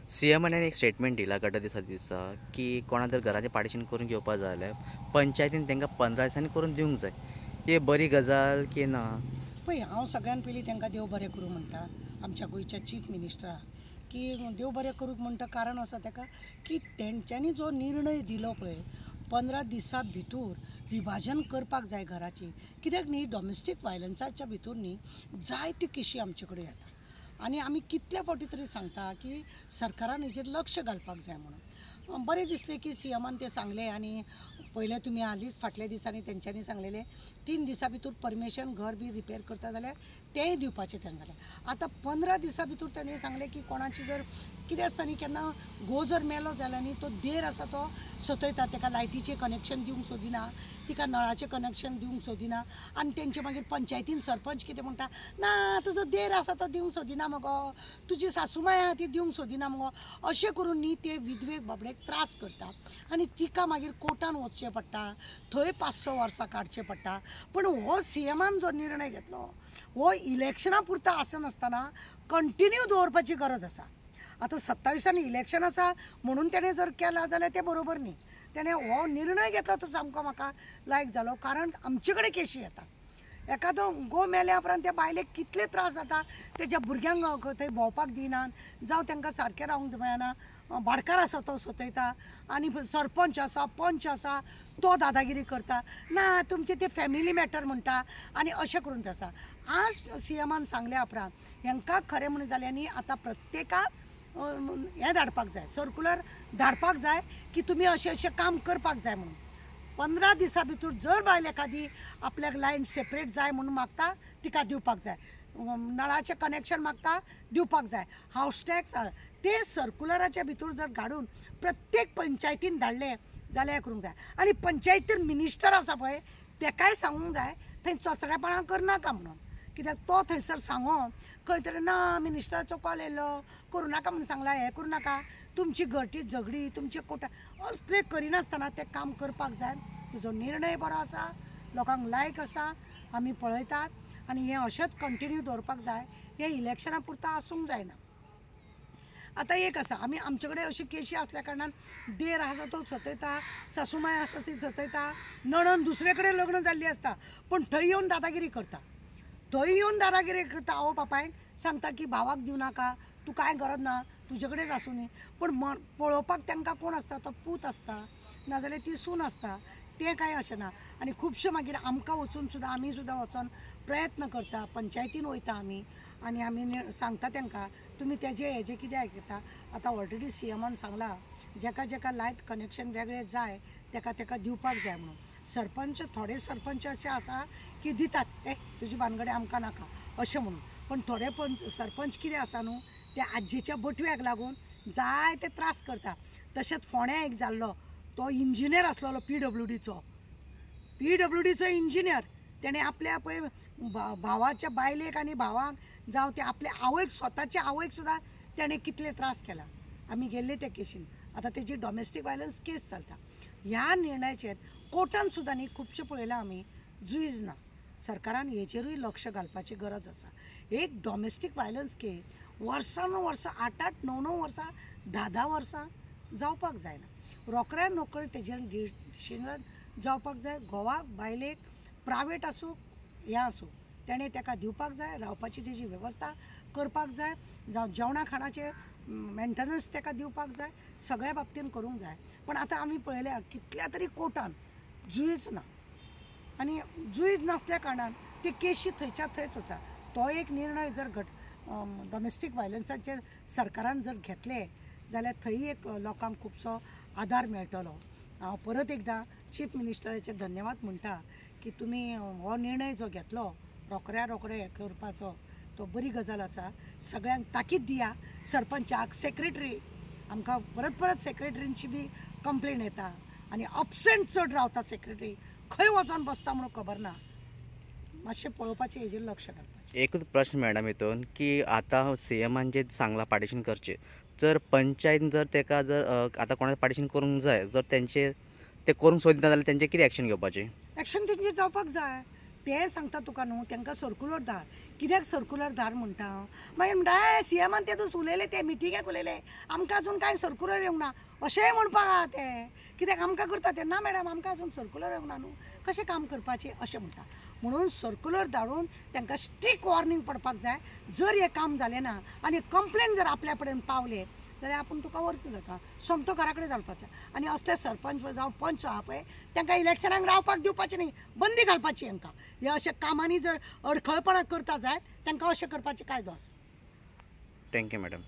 सीएमान एक स्टेटमेंट दिला गट दिसा की कोणा जर घराचें पार्टिशन करून घेवपा जाय जाल्यार पंचायतीन तांकां 15 दिसांनी करून दिवंक जाय. ही बरी गजाल की ना? पळय, हांव सगळ्यान पयलीं तांकां देव बरें करूं म्हणटा आमच्या गोंयच्या चीफ मिनिस्टराक, की देव बरें करूंक म्हणटा कारण आसा ताका की तेंच्यांनी जो निर्णय दिलो पळय 15 दिसां भितर विभाजन करपाक जाय घराची. कित्याक न्ही, डॉमेस्टीक वायलंसाच्या भितर न्ही जायत्यो केशी आमचे कडेन येता आनी आमी कितल्या फावटी तरी सांगता की सरकारान हेजेर लक्ष घालपाक जाय म्हणून. बरें दिसलें की सीएमान तें सांगलें आनी पयलें तुमी हालींच फाटल्या दिसांनी तेंच्यांनी सांगलेलें 3 दिसां भितर परमिशन घर बी रिपेर करता जाल्यार तेंय दिवपाचें तें जालें. आतां 15 दिसां भितर ताणें सांगलें की कोणाची जर कितें आसता न्ही, केन्ना घोव जर मेलो जाल्यार न्ही तो देर आसा तो सतयता, ताका लायटीचें कनेक्शन दिवंक सोदिना, तिका नळाचें कनेक्शन दिवंक सोदिना आनी तेंचे मागीर पंचायतीन सरपंच कितें म्हणटा, ना तुजो देर आसा तो दिवंक सोदिना मगो, तुजी सासूमाय आहा ती दिवंक सोदिना मगो, अशें करून न्ही ते विधवेक बाबडेक त्रास करता आनी तिका मागीर कोर्टान वचचें पडटा, थंय 5-6 वर्सां काडचें पडटा. पण हो सीएमान जो निर्णय घेतलो हो इलेक्शना पुरता आसनासतना कंटिन्यू दवरपाची गरज आसा. आतां 27 इलेक्शन आसा म्हणून तेणें जर केला जाल्यार तें बरोबर न्ही. तेणें हो निर्णय घेतलो तो सामको म्हाका लायक जालो, कारण आमचे कडेन केशी येता. एखादो घोव मेल्या उपरांत त्या बायलेक कितले त्रास जाता, तेज्या भुरग्यांक थंय भोंवपाक दिनात जावं तांकां सारकें रावंक मेळना, भाटकार आसा तो सतयता आनी सरपंच आसा पंच आसा तो दादागिरी करता, ना तुमचे ते फॅमिली मॅटर म्हणटा आनी अशें करून तें आसा. आज सीएमान सांगल्या उपरांत हांकां खरें म्हणून जाल्यार आतां प्रत्येकाक हें धाडपाक जाय, सर्कुलर धाडपाक जाय की तुमी अशें अशें काम करपाक जाय म्हणून. 15 दिसां भितर जर बायल एखादी आपल्याक लायन सेपरेट जाय म्हणून मागता तिका दिवपाक जाय, नळाचें कनेक्शन मागता दिवपाक जाय, हावस टॅक्स ते सर्कुलराच्या भितर जर काडून प्रत्येक पंचायतीन धाडले जाल्यार करूंक जाय. आनी पंचायतीन मिनिस्टर आसा पळय ताकाय सांगूंक जाय थंय चोचडेपणां करनाका म्हणून. कित्याक तो थंयसर सांगोन खंय तरी ना मिनिस्टराचो कॉल येयलो करूं नाका म्हणून सांगला, हें करूं नाका, तुमची घरटी झगडी तुमचे कोटा असले करिनासतना तें काम करपाक जाय. तुजो निर्णय बरो आसा, लोकांक लायक आसा, आमी पळयतात आनी हें अशेंच कंटिन्यू दवरपाक जाय. हें इलेक्शना पुरता आसूंक जायना. आतां एक आसा, आमी आमचे कडेन अशी केशी आसल्या कारणान देर आसा तो सतयता, सासूमाय आसा ती सतयता, नणन दुसरे कडेन लग्न जाल्ली आसता पण थंय येवन दादागिरी करता. थंय येवन दादागिरी करता, आवय बापायक सांगता की भावाक दिवं नाका, तूं कांय गरज ना, तुजे कडेच आसूं न्ही. पण पळोवपाक तांकां कोण आसता, तो पूत आसता नाजाल्यार ती सून आसता, तें कांय अशें ना. आनी खुबशे मागीर आमकां वचून सुद्दां आमी सुद्दां वचोन प्रयत्न करता, पंचायतीन वयता आमी आनी आमी सांगता तांकां तुमी तेजे हेजें कितें आयकता. आतां ऑलरेडी सीएमान सांगला जेका जेका लायट कनेक्शन वेगळें जाय तेका तेका दिवपाक जाय म्हणून. सरपंच थोडे सरपंच अशे आसा की दितात, तुजी भानगडी आमकां नाका अशें म्हणून. पण थोडे सरपंच कितें आसा न्हू, ते आज्जेच्या बटव्याक लागून जाय ते त्रास करता. तशेंच फोण्या एक जाल्लो तो इंजिनियर आसलेलो PWDचो इंजिनियर, तेणें आपल्या पळय भावाच्या बायलेक आनी भावाक जावं ते आपल्या आवयक स्वताच्या आवयक सुद्दां तेणें कितले त्रास केला. आमी गेल्ले त्या केशीन, आतां तेजी डॉमेस्टीक वायलंस केस चलता. ह्या निर्णयाचेर कोर्टान सुद्दां न्ही खुबशे पळयलां आमी जुईज ना. सरकारान हेचेरूय लक्ष घालपाची गरज आसा. एक डॉमेस्टीक वायलंस केस वर्सान वर्सां 8-8, 9-9 वर्सां 10-10 वर्सां जावपाक जायना. रोखड्या नोकरी तेजेर डिसिजन जावपाक जाय. घोवाक बायलेक प्रायवेट आसूं हें आसूं तेणें ताका दिवपाक जाय, रावपाची तेजी वेवस्था करपाक जाय, जावं जेवणा खाणाचें मेंटेनन्स ताका दिवपाक जाय, सगळ्या बाबतीन करूंक जाय. पण आतां आमी पळयल्या कितल्या तरी कोर्टान जुईज ना आनी जुईज नासल्या कारणान ते केशी थंयच्या थंयच वता. तो एक निर्णय जर डॉमेस्टीक वायलंसाचेर सरकारान जर घेतले जाल्यार थंय एक लोकांक खुबसो आदार मेळटलो. हांव परत एकदां चीफ मिनिस्टराचे धन्यवाद म्हणटा की तुमी हो निर्णय जो घेतलो रोखडे हें करपाचो तो बरी गजाल आसा. सगळ्यांक ताकीद दिया, सरपंचाक, सेक्रेटरी, आमकां परत परत सेक्रेटरींची बी कंप्लेन येता आनी अबसेंट चड रावता सेक्रेटरी, खंय वचोन बसता म्हणून खबर ना. मातशें पळोवपाचें हेजेर लक्ष घालपाचें. एकूच प्रश्न मॅडम हितून की आतां सीएमान जे सांगला पार्टिशन करचें, जर पंचायत जर ताका जर आतां कोणाचें पार्टिशन करूंक जाय, जर तेंचे ते करूंक सोदिना जाल्यार तेंचेर कितें एक्शन घेवपाचें? एक्शन तेंची जावपाक जाय. ते सांगता तुका न्हू तांकां सर्कुलर धाड. कित्याक सर्कुलर धाड म्हणटा मागीर म्हणटा सीएमान ते तूं उलयले ते मिटिंगेक उलयले आमकां अजून कांय सर्कुलर येवंक ना अशेंय म्हणपाक आहा ते. कित्याक आमकां करता ते ना मॅडम आमकां अजून सर्कुलर येवंक ना न्हू कशें काम करपाचें अशें म्हणटा. म्हणून सर्कुलर धाडून तांकां स्ट्रिक्ट वॉर्निंग पडपाक जाय. जर हें काम जालें ना आनी कंप्लेन जर आपल्या पर्यंत पावले जाल्यार आपूण तुका वरती जाता सोमतो घरा कडेन घालपाचें. आनी असले सरपंच जावं पंच आहा पळय तांकां इलेक्शनाक रावपाक दिवपाचें न्ही बंदी घालपाची हांकां. हे अशें कामांनी जर अडखळपणां करता जायत तांकां अशें करपाचें कायदो आसा. Thank you madam.